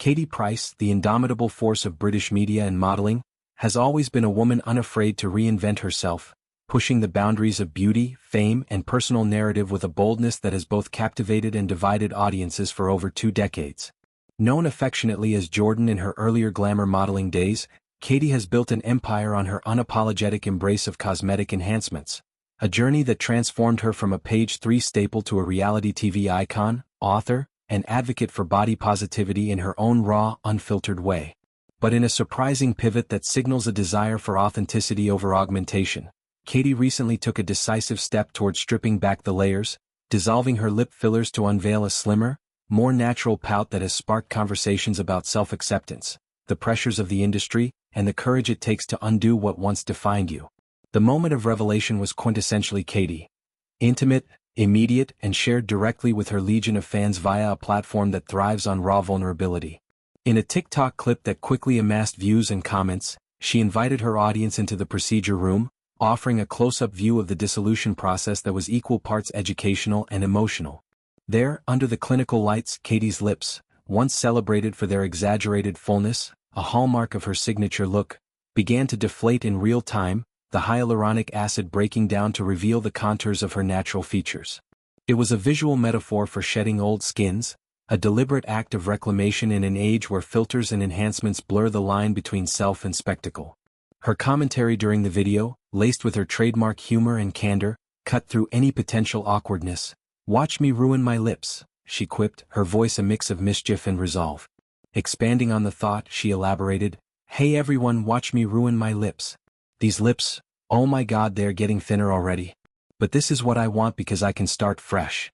Katie Price, the indomitable force of British media and modeling, has always been a woman unafraid to reinvent herself, pushing the boundaries of beauty, fame, and personal narrative with a boldness that has both captivated and divided audiences for over 2 decades. Known affectionately as Jordan in her earlier glamour modeling days, Katie has built an empire on her unapologetic embrace of cosmetic enhancements, a journey that transformed her from a page 3 staple to a reality TV icon, author, and advocate for body positivity in her own raw, unfiltered way. But in a surprising pivot that signals a desire for authenticity over augmentation, Katie recently took a decisive step towards stripping back the layers, dissolving her lip fillers to unveil a slimmer, more natural pout that has sparked conversations about self-acceptance, the pressures of the industry, and the courage it takes to undo what once defined you. The moment of revelation was quintessentially Katie. Intimate, immediate, and shared directly with her legion of fans via a platform that thrives on raw vulnerability. In a TikTok clip that quickly amassed views and comments, she invited her audience into the procedure room, offering a close-up view of the dissolution process that was equal parts educational and emotional. There, under the clinical lights, Katie's lips, once celebrated for their exaggerated fullness, a hallmark of her signature look, began to deflate in real time, the hyaluronic acid breaking down to reveal the contours of her natural features. It was a visual metaphor for shedding old skins, a deliberate act of reclamation in an age where filters and enhancements blur the line between self and spectacle. Her commentary during the video, laced with her trademark humor and candor, cut through any potential awkwardness. "Watch me ruin my lips," she quipped, her voice a mix of mischief and resolve. Expanding on the thought, she elaborated, "Hey everyone, watch me ruin my lips. These lips, oh my god, they're getting thinner already. But this is what I want because I can start fresh."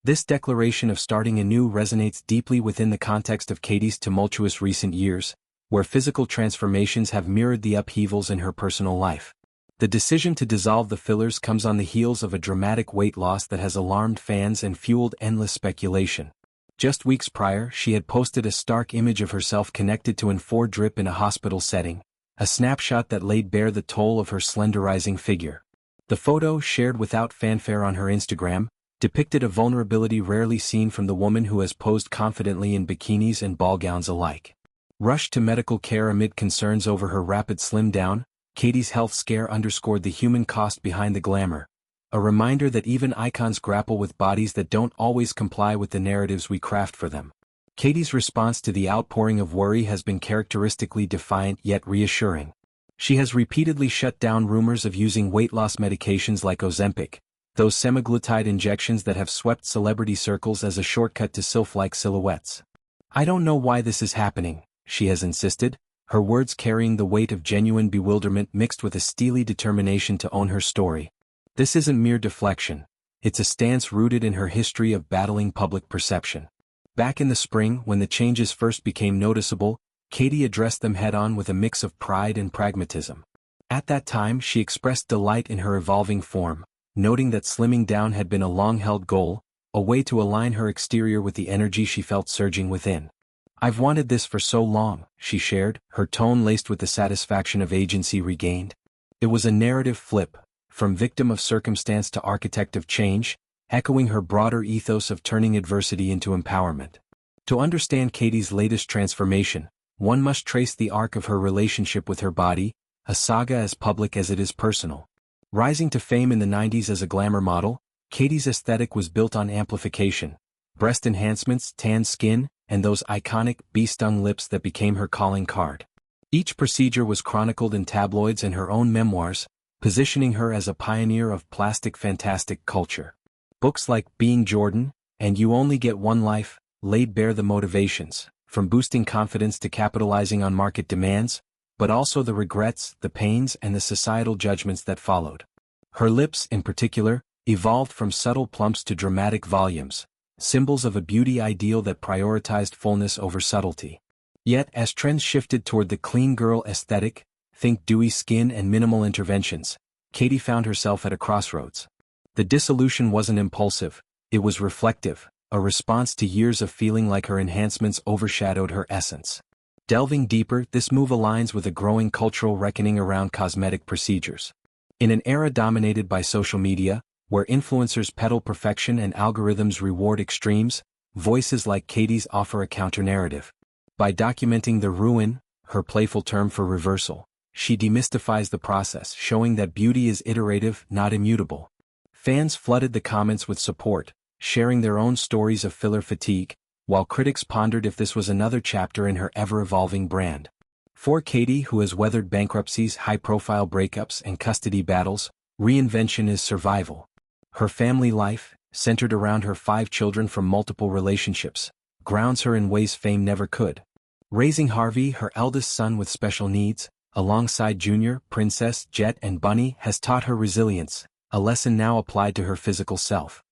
This declaration of starting anew resonates deeply within the context of Katie's tumultuous recent years, where physical transformations have mirrored the upheavals in her personal life. The decision to dissolve the fillers comes on the heels of a dramatic weight loss that has alarmed fans and fueled endless speculation. Just weeks prior, she had posted a stark image of herself connected to an 4 drip in a hospital setting, a snapshot that laid bare the toll of her slenderizing figure. The photo, shared without fanfare on her Instagram, depicted a vulnerability rarely seen from the woman who has posed confidently in bikinis and ball gowns alike. Rushed to medical care amid concerns over her rapid slim down, Katie's health scare underscored the human cost behind the glamour, a reminder that even icons grapple with bodies that don't always comply with the narratives we craft for them. Katie's response to the outpouring of worry has been characteristically defiant yet reassuring. She has repeatedly shut down rumors of using weight loss medications like Ozempic, those semaglutide injections that have swept celebrity circles as a shortcut to sylph-like silhouettes. "I don't know why this is happening," she has insisted, her words carrying the weight of genuine bewilderment mixed with a steely determination to own her story. This isn't mere deflection, it's a stance rooted in her history of battling public perception. Back in the spring, when the changes first became noticeable, Katie addressed them head-on with a mix of pride and pragmatism. At that time, she expressed delight in her evolving form, noting that slimming down had been a long-held goal, a way to align her exterior with the energy she felt surging within. "I've wanted this for so long," she shared, her tone laced with the satisfaction of agency regained. It was a narrative flip, from victim of circumstance to architect of change, echoing her broader ethos of turning adversity into empowerment. To understand Katie's latest transformation, one must trace the arc of her relationship with her body, a saga as public as it is personal. Rising to fame in the 90s as a glamour model, Katie's aesthetic was built on amplification, breast enhancements, tan skin, and those iconic, bee-stung lips that became her calling card. Each procedure was chronicled in tabloids and her own memoirs, positioning her as a pioneer of plastic fantastic culture. Books like Being Jordan and You Only Get One Life laid bare the motivations, from boosting confidence to capitalizing on market demands, but also the regrets, the pains, and the societal judgments that followed. Her lips, in particular, evolved from subtle plumps to dramatic volumes, symbols of a beauty ideal that prioritized fullness over subtlety. Yet, as trends shifted toward the clean girl aesthetic, think dewy skin and minimal interventions, Katie found herself at a crossroads. The dissolution wasn't impulsive, it was reflective, a response to years of feeling like her enhancements overshadowed her essence. Delving deeper, this move aligns with a growing cultural reckoning around cosmetic procedures. In an era dominated by social media, where influencers peddle perfection and algorithms reward extremes, voices like Katie's offer a counter-narrative. By documenting the ruin, her playful term for reversal, she demystifies the process, showing that beauty is iterative, not immutable. Fans flooded the comments with support, sharing their own stories of filler fatigue, while critics pondered if this was another chapter in her ever-evolving brand. For Katie, who has weathered bankruptcies, high-profile breakups, and custody battles, reinvention is survival. Her family life, centered around her 5 children from multiple relationships, grounds her in ways fame never could. Raising Harvey, her eldest son with special needs, alongside Junior, Princess, Jet, and Bunny, has taught her resilience, a lesson now applied to her physical self.